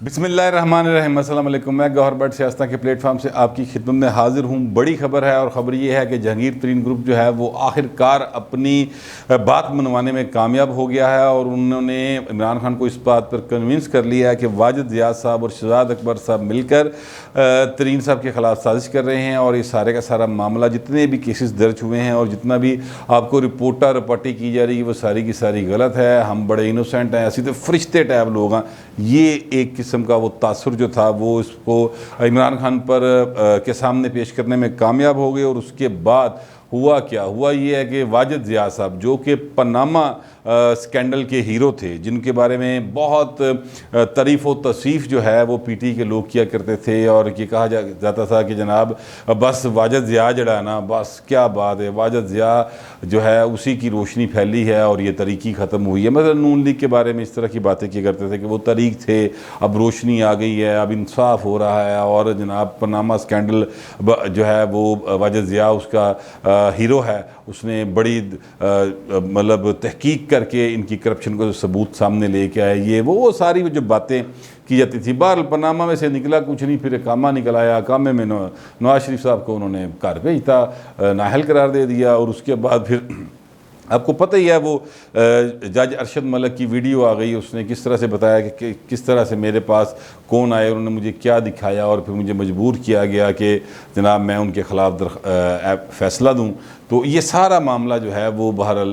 बिस्मिल्लाहिर्रहमानिर्रहीम। अस्सलाम वालेकुम। मैं गौहर बट सियासत के प्लेटफॉर्म से आपकी खिदमत में हाजिर हूँ। बड़ी खबर है और ख़बर ये है कि जहांगीर तरीन ग्रुप जो है वो आखिरकार अपनी बात मनवाने में कामयाब हो गया है और उन्होंने इमरान खान को इस बात पर कन्विंस कर लिया है कि वाजिद ज़ियाद साहब और शहजाद अकबर साहब मिलकर तरीन साहब के ख़िलाफ़ साजिश कर रहे हैं और ये सारे का सारा मामला, जितने भी केसेस दर्ज हुए हैं और जितना भी आपको रिपोर्टी की जा रही है वो सारी की सारी गलत है। हम बड़े इनोसेंट हैं, ऐसी तो फरिश्ते टाइप लोग हैं। ये एक किस्म का वो तासुर जो था वो इसको इमरान खान पर के सामने पेश करने में कामयाब हो गए। और उसके बाद हुआ क्या हुआ, ये है कि वाजिद ज़ियाद साहब जो कि पनामा स्कैंडल के हीरो थे, जिनके बारे में बहुत तारीफ़ व तौसीफ़ जो है वो पीटी के लोग किया करते थे और ये कहा जाता था कि जनाब बस वाजिद ज़ियाद जड़ा ना, बस क्या बात है, वाजिद ज़ियाद जो है उसी की रोशनी फैली है और ये तरीक़ी ख़त्म हुई है। मतलब नून लीग के बारे में इस तरह की बातें किया करते थे कि वो तरीक़ थे, अब रोशनी आ गई है, अब इंसाफ हो रहा है और जनाब पनामा स्कैंडल जो है वो वाजिद ज़ियाद उसका हीरो है, उसने बड़ी मतलब तहकीक करके इनकी करप्शन को सबूत सामने लेके आए। ये वो सारी जो बातें की जाती थी। बहरहाल पनामा में से निकला कुछ नहीं, फिर कामा निकल आया। कामे में नवाज शरीफ साहब को उन्होंने घर भेजता, नाअहल करार दे दिया और उसके बाद फिर आपको पता ही है वो जज अरशद मलिक की वीडियो आ गई। उसने किस तरह से बताया कि किस तरह से मेरे पास कौन आए, उन्होंने मुझे क्या दिखाया और फिर मुझे मजबूर किया गया कि जनाब मैं उनके ख़िलाफ़ फ़ैसला दूं। तो ये सारा मामला जो है वो बहरहाल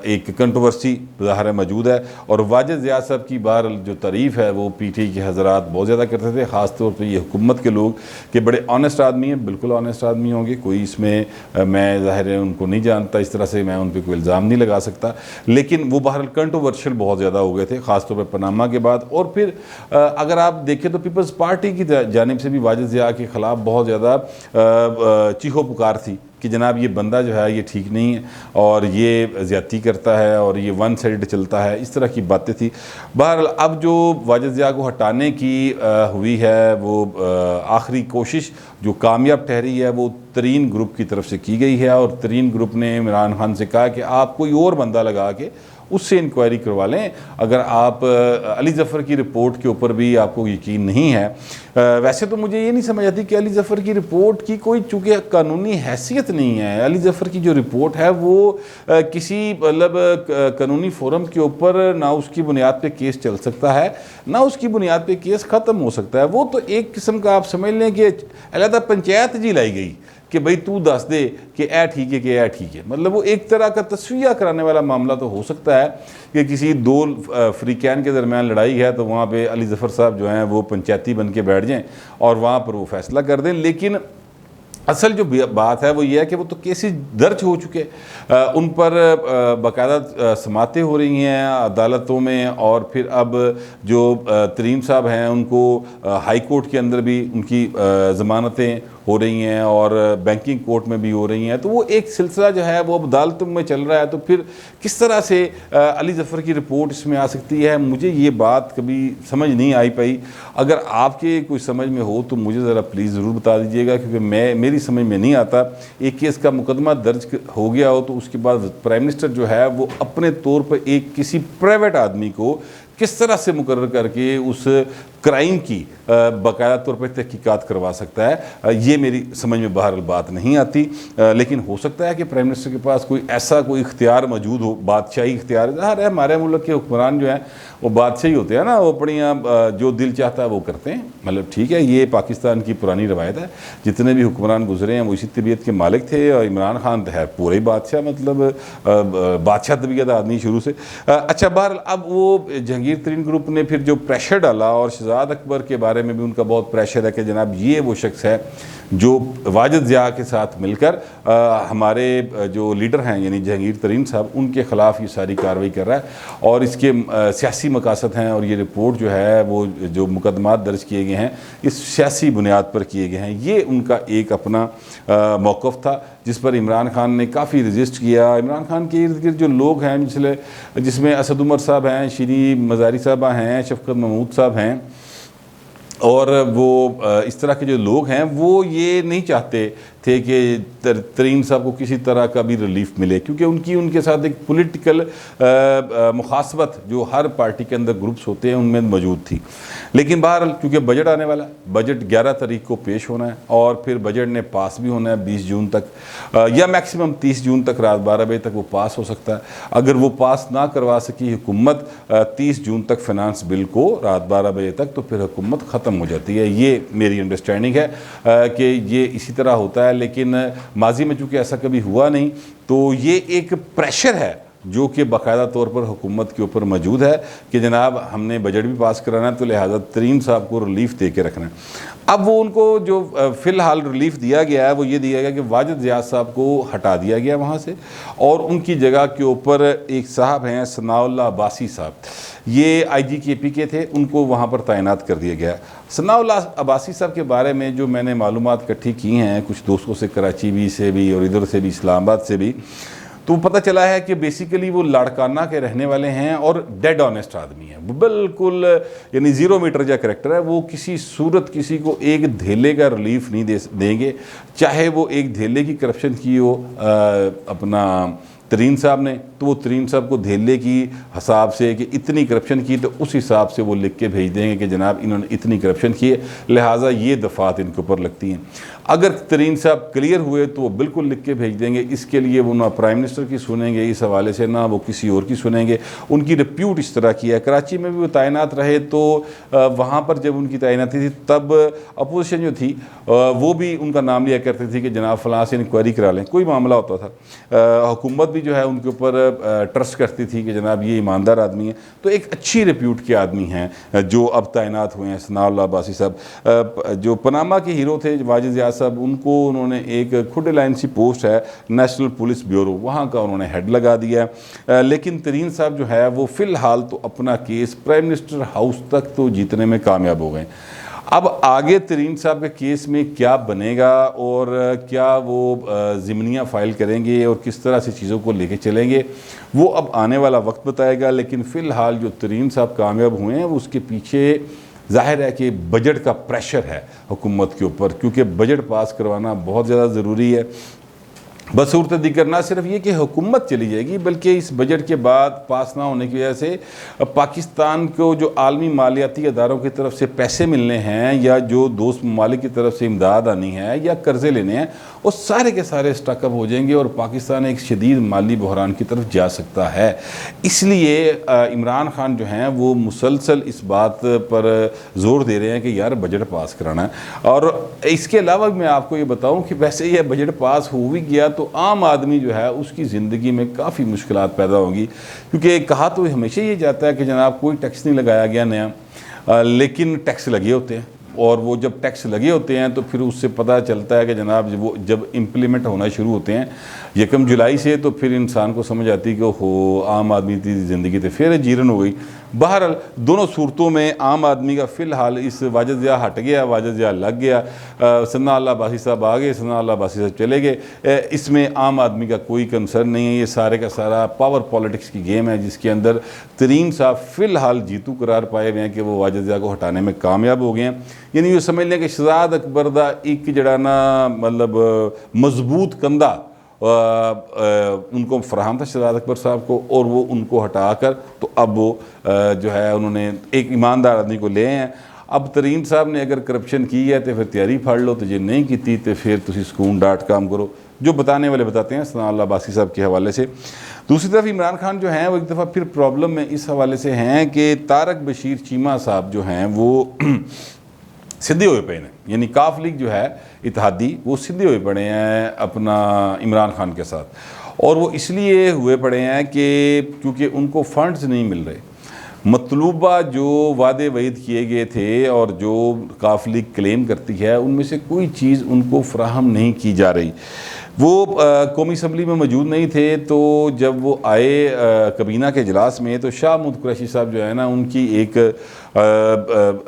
एक कंट्रोवर्सी ज़ाहिर मौजूद है। और वाजिद ज़ियाद साहब की बहरहाल जो तारीफ़ है वो पीटी के हज़रात बहुत ज़्यादा करते थे, ख़ास तौर पर ये हुकूमत के लोग कि बड़े ऑनेस्ट आदमी हैं, बिल्कुल ऑनेस्ट आदमी होंगे। कोई इसमें मैं ज़ाहिर है उनको नहीं जानता, इस तरह से मैं उन पर कोई इल्ज़ाम नहीं लगा सकता, लेकिन वो बहरहाल कंट्रोवर्शियल बहुत ज़्यादा हो गए थे, ख़ासतौर पर पनामा के बाद। और फिर अगर आप देखें तो पीपल्स पार्टी की जानिब से भी वाजिद ज़ियाद के ख़िलाफ़ बहुत ज़्यादा चीखो पुकार थी कि जनाब ये बंदा जो है ये ठीक नहीं है और ये ज़्यादती करता है और ये वन साइड चलता है, इस तरह की बातें थी। बहरहाल अब जो वाजिद ज़ियाद को हटाने की हुई है वो आखिरी कोशिश जो कामयाब ठहरी है वो तरीन ग्रुप की तरफ से की गई है और तरीन ग्रुप ने इमरान खान से कहा कि आप कोई और बंदा लगा के उससे इंक्वायरी करवा लें। अगर आप अली ज़फ़र की रिपोर्ट के ऊपर भी आपको यकीन नहीं है, वैसे तो मुझे ये नहीं समझ आती कि अली ज़फ़र की रिपोर्ट की कोई चूँकि कानूनी हैसियत नहीं है। अली ज़फ़र की जो रिपोर्ट है वो किसी मतलब कानूनी फोरम के ऊपर ना उसकी बुनियाद पे केस चल सकता है, ना उसकी बुनियाद पे केस ख़त्म हो सकता है। वो तो एक किस्म का आप समझ लें कि अलहदा पंचायत जी लाई गई कि भाई तू दस दे कि ए ठीक है कि ए ठीक है। मतलब वो एक तरह का तस्वीया कराने वाला मामला तो हो सकता है कि किसी दो फ्रीकैन के दरमियान लड़ाई है तो वहाँ पे अली ज़फ़र साहब जो हैं वो पंचायती बन के बैठ जाएँ और वहाँ पर वो फैसला कर दें, लेकिन असल जो बात है वो ये है कि वो तो केसेस दर्ज हो चुके, उन पर बाकायदा समातें हो रही हैं अदालतों में। और फिर अब जो तरीन साहब हैं उनको हाई कोर्ट के अंदर भी उनकी ज़मानतें हो रही हैं और बैंकिंग कोर्ट में भी हो रही हैं। तो वो एक सिलसिला जो है वो अब अदालतों में चल रहा है। तो फिर किस तरह से अली ज़फ़र की रिपोर्ट इसमें आ सकती है, मुझे ये बात कभी समझ नहीं आई पाई। अगर आपके कोई समझ में हो तो मुझे ज़रा प्लीज़ ज़रूर बता दीजिएगा, क्योंकि मेरी समझ में नहीं आता। एक केस का मुकदमा दर्ज हो गया हो तो उसके बाद प्राइम मिनिस्टर जो है वो अपने तौर पर एक किसी प्राइवेट आदमी को किस तरह से मुकर्रर करके उस क्राइम की बाकायदा तौर पर तहकीकात करवा सकता है, ये मेरी समझ में बहरहाल बात नहीं आती। लेकिन हो सकता है कि प्राइम मिनिस्टर के पास कोई ऐसा कोई इख्तियार मौजूद हो, बादशाही इख्तियार। है हमारे मुल्क के हुक्मरान जो हैं वो बादशाही होते हैं ना, वो अपनी जो दिल चाहता है वो करते हैं। मतलब ठीक है, ये पाकिस्तान की पुरानी रवायत है, जितने भी हुक्मरान गुजरे हैं वो इसी तबीयत के मालिक थे और इमरान खान तो है पूरे ही बादशाह, मतलब बादशाह तबीयत आदमी शुरू से। अच्छा, बहरहाल अब वो जहांगीर तरीन ग्रुप ने फिर जो प्रेशर डाला और शहजाद अकबर के बारे में भी उनका बहुत प्रेशर है कि जनाब ये वो शख्स है जो वाजिद ज़ियाद के साथ मिलकर हमारे जो लीडर हैं यानी जहांगीर तरीन साहब उनके ख़िलाफ़ ये सारी कार्रवाई कर रहा है और इसके सियासी मकासद हैं। और ये रिपोर्ट जो है वो जो मुकदमात दर्ज किए गए हैं इस सियासी बुनियाद पर किए गए हैं। ये उनका एक अपना मौक़िफ़ था जिस पर इमरान खान ने काफ़ी रजिस्ट किया। इमरान खान के इर्द गिर्द जो लोग हैं जिसमें असद उमर साहब हैं, शीरी मज़ारी साहबा हैं, शफ़क़त महमूद साहब हैं और वो इस तरह के जो लोग हैं वो ये नहीं चाहते थे कि तरीन साहब को किसी तरह का भी रिलीफ मिले, क्योंकि उनके साथ एक पॉलिटिकल मुखासबत जो हर पार्टी के अंदर ग्रुप्स होते हैं उनमें मौजूद थी। लेकिन बहरहाल क्योंकि बजट आने वाला है, बजट 11 तारीख को पेश होना है और फिर बजट ने पास भी होना है 20 जून तक, या मैक्सिमम 30 जून तक रात 12 बजे तक वो पास हो सकता है। अगर वो पास ना करवा सकी हुकूमत 30 जून तक फाइनेंस बिल को रात 12 बजे तक, तो फिर हुकूमत ख़त्म हो जाती है। ये मेरी अंडरस्टैंडिंग है कि ये इसी तरह होता है, लेकिन माजी में चूँकि ऐसा कभी हुआ नहीं, तो ये एक प्रेशर है जो कि बाकायदा तौर पर हुकूमत के ऊपर मौजूद है कि जनाब हमने बजट भी पास कराना है, तो लिहाजा तरीन साहब को रिलीफ दे के रखना है। अब वो उनको जो फ़िलहाल रिलीफ दिया गया है वो ये दिया गया कि वाजिद ज़ियाद साहब को हटा दिया गया वहाँ से, और उनकी जगह के ऊपर एक साहब हैं सनाउल्लाह अब्बासी साहब, ये IGKP के थे, उनको वहाँ पर तैनात कर दिया गया। सनाउल्लाह अब्बासी साहब के बारे में जो मैंने मालूमात इकट्ठी की हैं कुछ दोस्तों से, कराची भी से भी और इधर से भी, इस्लामाबाद से भी, तो पता चला है कि बेसिकली वो लाड़काना के रहने वाले हैं और डेड ऑनेस्ट आदमी हैं, वो बिल्कुल यानी 0 मीटर का करेक्टर है। वो किसी सूरत किसी को एक धेले का रिलीफ नहीं देंगे, चाहे वो एक धेले की करप्शन की हो अपना तरीन साहब ने, तो वो तरीन साहब को धेले की हिसाब से कि इतनी करप्शन की, तो उस हिसाब से वो लिख के भेज देंगे कि जनाब इन्होंने इतनी करप्शन की है, लिहाजा ये दफ़ात इनके ऊपर लगती हैं। अगर तरीन साहब क्लियर हुए तो वो बिल्कुल लिख के भेज देंगे। इसके लिए वो ना प्राइम मिनिस्टर की सुनेंगे इस हवाले से, ना वो किसी और की सुनेंगे। उनकी रिप्यूट इस तरह की है। कराची में भी वो तैनात रहे, तो वहाँ पर जब उनकी तैनाती थी तब अपोजिशन जो थी वो भी उनका नाम लिया करती थी कि जनाब फ़लाँ से इंक्वायरी करा लें, कोई मामला होता था। हुकूमत भी जो है उनके ऊपर ट्रस्ट करती थी कि जनाब ये ईमानदार आदमी है। तो एक अच्छी रिप्यूट के आदमी हैं जो अब तैनात हुए हैं सनाउल्लाह अब्बासी साहब। जो पनामा के हीरो थे वाजिद ज़ियाद साहब, उनको उन्होंने एक खुद लाइन सी पोस्ट है नेशनल पुलिस ब्यूरो, वहाँ का उन्होंने हेड लगा दिया। लेकिन तरीन साहब जो है वो फ़िलहाल तो अपना केस प्राइम मिनिस्टर हाउस तक तो जीतने में कामयाब हो गए। अब आगे तरीन साहब के केस में क्या बनेगा और क्या वो ज़िमनियाँ फ़ाइल करेंगे और किस तरह से चीज़ों को लेके चलेंगे, वो अब आने वाला वक्त बताएगा। लेकिन फ़िलहाल जो तरीन साहब कामयाब हुए हैं वो उसके पीछे ज़ाहिर है कि बजट का प्रेशर है हुकूमत के ऊपर, क्योंकि बजट पास करवाना बहुत ज़्यादा ज़रूरी है। बसूरत दिगर ना सिर्फ ये कि हुकूमत चली जाएगी, बल्कि इस बजट के बाद पास ना होने की वजह से पाकिस्तान को जो आलमी मालियाती अदारों की तरफ से पैसे मिलने हैं या जो दोस्त ममालिक की तरफ से इमदाद आनी है या कर्ज़े लेने हैं, वो सारे के सारे स्टकअप हो जाएंगे और पाकिस्तान एक शदीद माली बहरान की तरफ जा सकता है। इसलिए इमरान खान जो हैं वो मुसलसल इस बात पर ज़ोर दे रहे हैं कि यार बजट पास कराना है। और इसके अलावा मैं आपको ये बताऊँ कि वैसे ये बजट पास हो भी गया तो आम आदमी जो है उसकी ज़िंदगी में काफ़ी मुश्किलात पैदा होंगी, क्योंकि कहा तो हमेशा ये जाता है कि जनाब कोई टैक्स नहीं लगाया गया नया, लेकिन टैक्स लगे होते हैं, और वो जब टैक्स लगे होते हैं तो फिर उससे पता चलता है कि जनाब वो जब इम्प्लीमेंट होना शुरू होते हैं 1 जुलाई से, तो फिर इंसान को समझ आती है कि हो आम आदमी की ज़िंदगी तो फिर जीरन हो गई। बहरहाल दोनों सूरतों में आम आदमी का फ़िलहाल इस वाजिद ज़िया हट गया, वाजिद ज़िया लग गया, सनाउल्लाह अब्बासी साहब आ गए, सनाउल्लाह अब्बासी साहब चले गए। इसमें आम आदमी का कोई कंसर्न नहीं है। ये सारे का सारा पावर पॉलिटिक्स की गेम है जिसके अंदर तरीन साहब फ़िलहाल जीतू करार पाए हुए हैं कि वो वाजिद ज़िया को हटाने में कामयाब हो गए हैं। यानी ये समझ लें कि शहजाद अकबर दा एक जड़ा ना मतलब मजबूत कंधा उनको फराहम था शहजाद अकबर साहब को, और वो उनको हटाकर तो अब वो जो है उन्होंने एक ईमानदार आदमी को ले हैं। अब तरीन साहब ने अगर करप्शन की है तो फिर तैयारी फाड़ लो, तो जो नहीं की तो फिर तुम सुकून डाट काम करो, जो बताने वाले बताते हैं सनाउल्लाह अब्बासी साहब के हवाले से। दूसरी तरफ इमरान खान जो हैं वो एक दफ़ा फिर प्रॉब्लम में इस हवाले से हैं कि तारक बशीर चीमा साहब जो हैं वो सीधे हुए पड़े हैं, यानी काफ लीग जो है इत्तेहादी वो सीधे हुए पड़े हैं अपना इमरान खान के साथ, और वो इसलिए हुए पड़े हैं कि क्योंकि उनको फंड्स नहीं मिल रहे। मतलूबा जो वादे वईद किए गए थे और जो काफ लीग क्लेम करती है उनमें से कोई चीज़ उनको फराहम नहीं की जा रही। वो कौमी असम्बली में मौजूद नहीं थे, तो जब वो आए कबीना के इजलास में तो शाह महमूद कुरैशी साहब जो है ना उनकी एक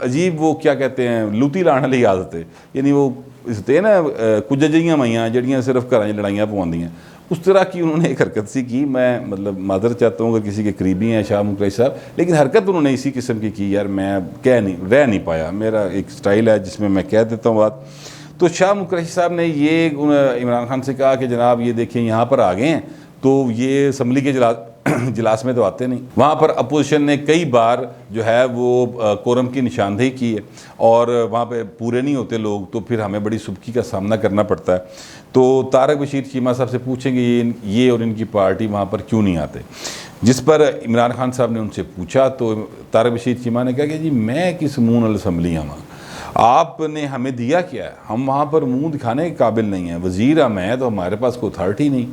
अजीब वो क्या कहते हैं लूती लाने वाली आदत है, यानी वो होते हैं ना कुछ जिहियां माइयां जड़ियाँ सिर्फ घर लड़ाइयाँ पवांदियां, उस तरह की उन्होंने एक हरकत सी की। मैं मतलब मादर चाहता हूँ अगर किसी के करीबी हैं शाह महमूद कुरैशी साहब, लेकिन हरकत उन्होंने इसी किस्म की यार मैं रह नहीं पाया। मेरा एक स्टाइल है जिसमें मैं कह देता हूँ बात। तो शाह कुरैशी साहब ने ये इमरान खान से कहा कि जनाब ये देखिए यहाँ पर आ गए हैं, तो ये असम्बली के इजलास में तो आते नहीं। वहाँ पर अपोजिशन ने कई बार जो है वो कोरम की निशानदेही की है और वहाँ पे पूरे नहीं होते लोग, तो फिर हमें बड़ी सुबकी का सामना करना पड़ता है। तो तारक बशीर चीमा साहब से पूछेंगे ये और इनकी पार्टी वहाँ पर क्यों नहीं आते, जिस पर इमरान खान साहब ने उनसे पूछा तो तारक बशीर चीमा ने कहा कि जी मैं किस मुँह नाल असम्बली आवां, आपने हमें दिया क्या है, हम वहाँ पर मुंह दिखाने के काबिल नहीं हैं, वज़ीर हम हैं तो हमारे पास कोई अथॉरिटी नहीं।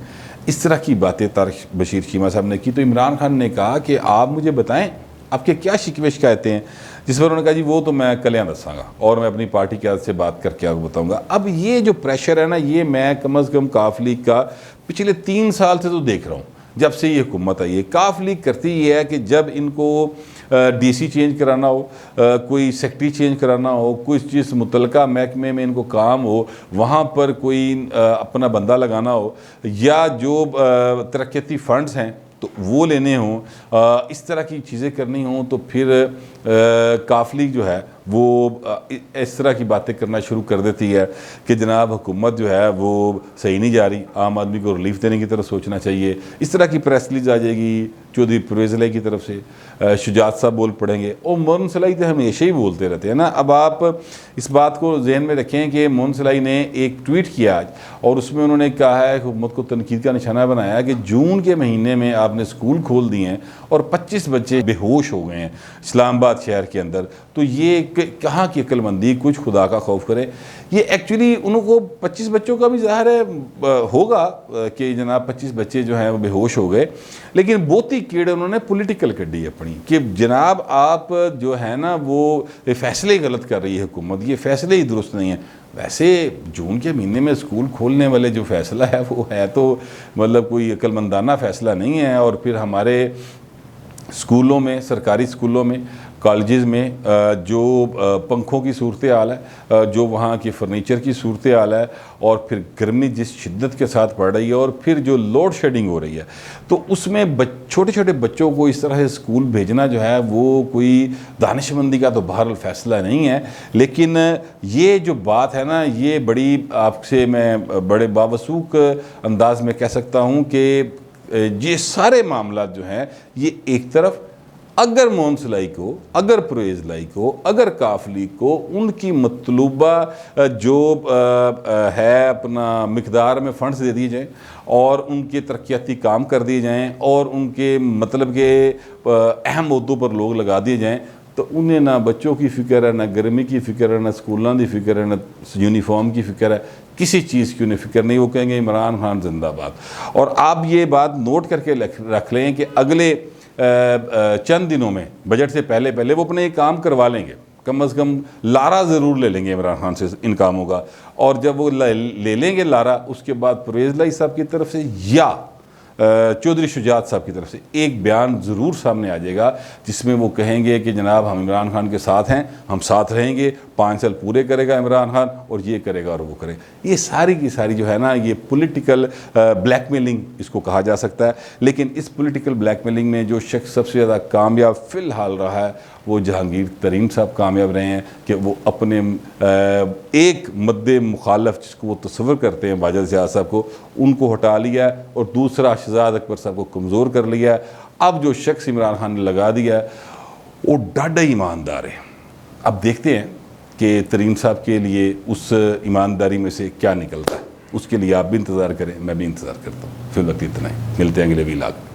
इस तरह की बातें तारक बशीर चीमा साहब ने की। तो इमरान खान ने कहा कि आप मुझे बताएं आपके क्या शिकवे शिकायतें हैं, जिस पर उन्होंने कहा जी वो तो मैं कलियाँ दसांगा और मैं अपनी पार्टी के से बात करके आपको बताऊँगा। अब ये जो प्रेशर है ना, ये मैं कम अज़ कम काफ लीग का पिछले 3 साल से तो देख रहा हूँ, जब से ये हुकूमत आई है। काफ लीग करती ये है कि जब इनको डीसी चेंज कराना हो, कोई सेक्रेटरी चेंज कराना हो, कोई चीज़ मुतलका महकमे में इनको काम हो, वहाँ पर कोई अपना बंदा लगाना हो, या जो तरक्याती फ़ंड्स हैं तो वो लेने हों, इस तरह की चीज़ें करनी हों, तो फिर काफ लीग जो है वो इस तरह की बातें करना शुरू कर देती है कि जनाब हुकूमत जो है वो सही नहीं जा रही, आम आदमी को रिलीफ देने की तरफ सोचना चाहिए। इस तरह की प्रेस रिलीज आ जाएगी चौधरी परवेज़ इलाही की तरफ से, शुजात साहब बोल पड़ेंगे और मोहन सलाई तो हमेशा ही बोलते रहते हैं ना। अब आप इस बात को जहन में रखें कि मोहन सलाई ने एक ट्वीट किया आज और उसमें उन्होंने कहा है, हुकूमत को तनकीद का निशाना बनाया कि जून के महीने में आपने स्कूल खोल दिए हैं और 25 बच्चे बेहोश हो गए हैं इस्लामाबाद शहर के अंदर, तो ये कहाँ की अक्लमंदी, कुछ खुदा का खौफ करे। ये एक्चुअली उनको 25 बच्चों का भी ज़ाहिर है होगा कि जनाब 25 बच्चे जो हैं वो बेहोश हो गए, लेकिन बहुत ही कीड़े उन्होंने पॉलिटिकल कड्डी अपनी कि जनाब आप जो है ना वो फैसले गलत कर रही है हुकूमत, ये फैसले ही दुरुस्त नहीं है। वैसे जून के महीने में स्कूल खोलने वाले जो फैसला है वो है तो मतलब कोई अक्लमंदाना फ़ैसला नहीं है। और फिर हमारे स्कूलों में, सरकारी स्कूलों में, कॉलेजेस में जो पंखों की सूरत हाल है, जो वहाँ की फ़र्नीचर की सूरत हाल है, और फिर गर्मी जिस शिद्दत के साथ पड़ रही है, और फिर जो लोड शेडिंग हो रही है, तो उसमें छोटे छोटे बच्चों को इस तरह से स्कूल भेजना जो है वो कोई दानिशमंदी का तो बहरहाल फ़ैसला नहीं है। लेकिन ये जो बात है ना, ये बड़ी आपसे मैं बड़े बावसूख अंदाज में कह सकता हूँ कि ये सारे मामला जो हैं ये एक तरफ अगर मोहन सलाई को, अगर परवेज़ इलाही को, अगर काफ लीग को उनकी मतलूबा जो है अपना मिकदार में फ़ंड्स दे दिए जाएँ और उनके तरक्याती काम कर दिए जाएँ और उनके मतलब के अहम मुद्दों पर लोग लगा दिए जाएँ, तो उन्हें ना बच्चों की फ़िक्र है, ना गर्मी की फ़िक्र है, ना स्कूलों की फ़िक्र है, ना यूनिफॉर्म की फ़िक्र है, किसी चीज़ की उन्हें फ़िक्र नहीं। वो कहेंगे इमरान खान जिंदाबाद। और आप ये बात नोट करके रख लें कि अगले चंद दिनों में बजट से पहले पहले वो अपने काम करवा लेंगे, कम अज़ कम लारा ज़रूर ले लेंगे इमरान खान से इन कामों का। और जब वो ले लेंगे लारा, उसके बाद परवेज़ इलाही साहब की तरफ से या चौधरी शुजात साहब की तरफ से एक बयान ज़रूर सामने आ जाएगा जिसमें वो कहेंगे कि जनाब हम इमरान खान के साथ हैं, हम साथ रहेंगे, 5 साल पूरे करेगा इमरान खान और ये करेगा और वो करेगा। ये सारी की सारी जो है ना, ये पॉलिटिकल ब्लैकमेलिंग इसको कहा जा सकता है। लेकिन इस पॉलिटिकल ब्लैकमेलिंग में जो शख्स सबसे ज़्यादा कामयाब फ़िलहाल रहा है वो जहांगीर तरीन साहब कामयाब रहे हैं कि वो अपने एक मद्दे मुखालफ जिसको वो तस्वर करते हैं बाजल सियाद साहब को, उनको हटा लिया और दूसरा शहजाद अकबर साहब को कमज़ोर कर लिया। अब जो शख्स इमरान खान ने लगा दिया वो डाढा ईमानदार है। अब देखते हैं कि तरीन साहब के लिए उस ईमानदारी में से क्या निकलता है। उसके लिए आप भी इंतज़ार करें, मैं भी इंतज़ार करता हूँ। फिर वक्त इतना ही, मिलते हैं अगले व्लॉग।